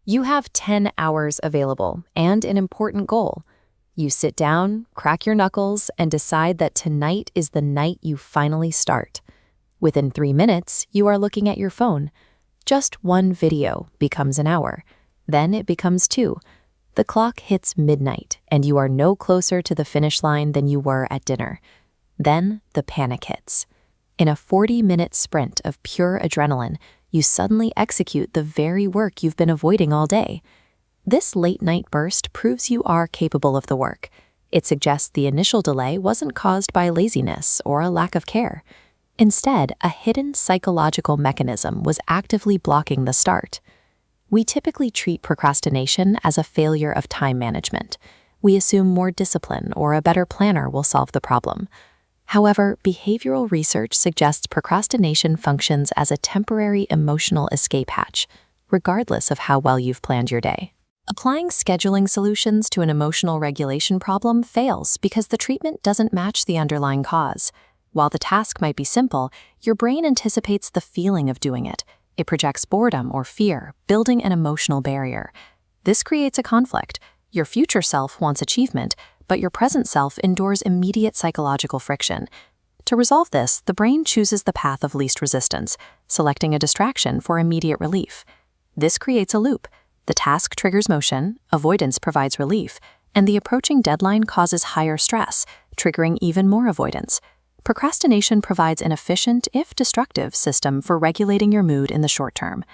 You have 10 hours available and an important goal. You sit down, crack your knuckles, and decide that tonight is the night you finally start. Within 3 minutes, you are looking at your phone. Just one video becomes an hour. Then it becomes 2. The clock hits midnight, and you are no closer to the finish line than you were at dinner. Then the panic hits. In a 40-minute sprint of pure adrenaline, you suddenly execute the very work you've been avoiding all day. This late-night burst proves you are capable of the work. It suggests the initial delay wasn't caused by laziness or a lack of care. Instead, a hidden psychological mechanism was actively blocking the start. We typically treat procrastination as a failure of time management. We assume more discipline or a better planner will solve the problem. However, behavioral research suggests procrastination functions as a temporary emotional escape hatch, regardless of how well you've planned your day. Applying scheduling solutions to an emotional regulation problem fails because the treatment doesn't match the underlying cause. While the task might be simple, your brain anticipates the feeling of doing it. It projects boredom or fear, building an emotional barrier. This creates a conflict. Your future self wants achievement, but your present self endures immediate psychological friction. To resolve this, the brain chooses the path of least resistance, selecting a distraction for immediate relief. This creates a loop. The task triggers motion, avoidance provides relief, and the approaching deadline causes higher stress, triggering even more avoidance. Procrastination provides an efficient, if destructive, system for regulating your mood in the short term.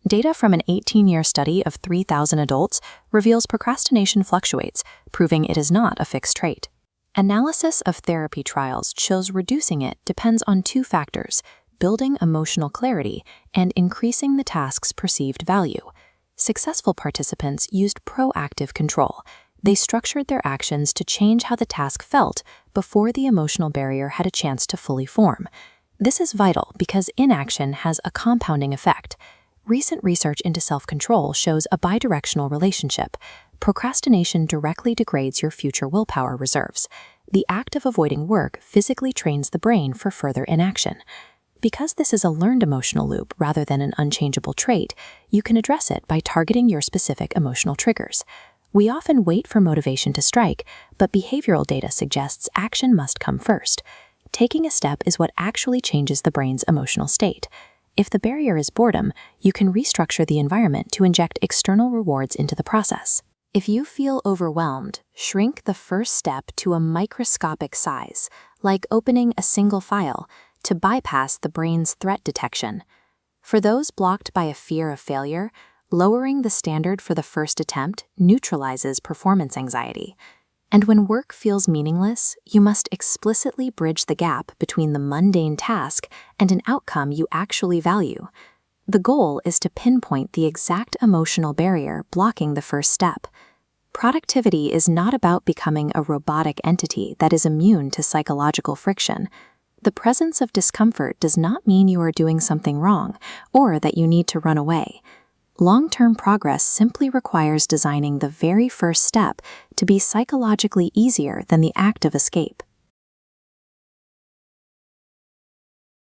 Data from an 18-year study of 3,000 adults reveals procrastination fluctuates, proving it is not a fixed trait. Analysis of therapy trials shows reducing it depends on 2 factors: building emotional clarity and increasing the task's perceived value. Successful participants used proactive control. They structured their actions to change how the task felt before the emotional barrier had a chance to fully form. This is vital because inaction has a compounding effect. Recent research into self-control shows a bidirectional relationship. Procrastination directly degrades your future willpower reserves. The act of avoiding work physically trains the brain for further inaction. Because this is a learned emotional loop rather than an unchangeable trait, you can address it by targeting your specific emotional triggers. We often wait for motivation to strike, but behavioral data suggests action must come first. Taking a step is what actually changes the brain's emotional state. If the barrier is boredom, you can restructure the environment to inject external rewards into the process. If you feel overwhelmed, shrink the first step to a microscopic size, like opening a single file, to bypass the brain's threat detection. For those blocked by a fear of failure, lowering the standard for the first attempt neutralizes performance anxiety. And when work feels meaningless, you must explicitly bridge the gap between the mundane task and an outcome you actually value. The goal is to pinpoint the exact emotional barrier blocking the first step. Productivity is not about becoming a robotic entity that is immune to psychological friction. The presence of discomfort does not mean you are doing something wrong or that you need to run away. Long-term progress simply requires designing the very first step to be psychologically easier than the act of escape.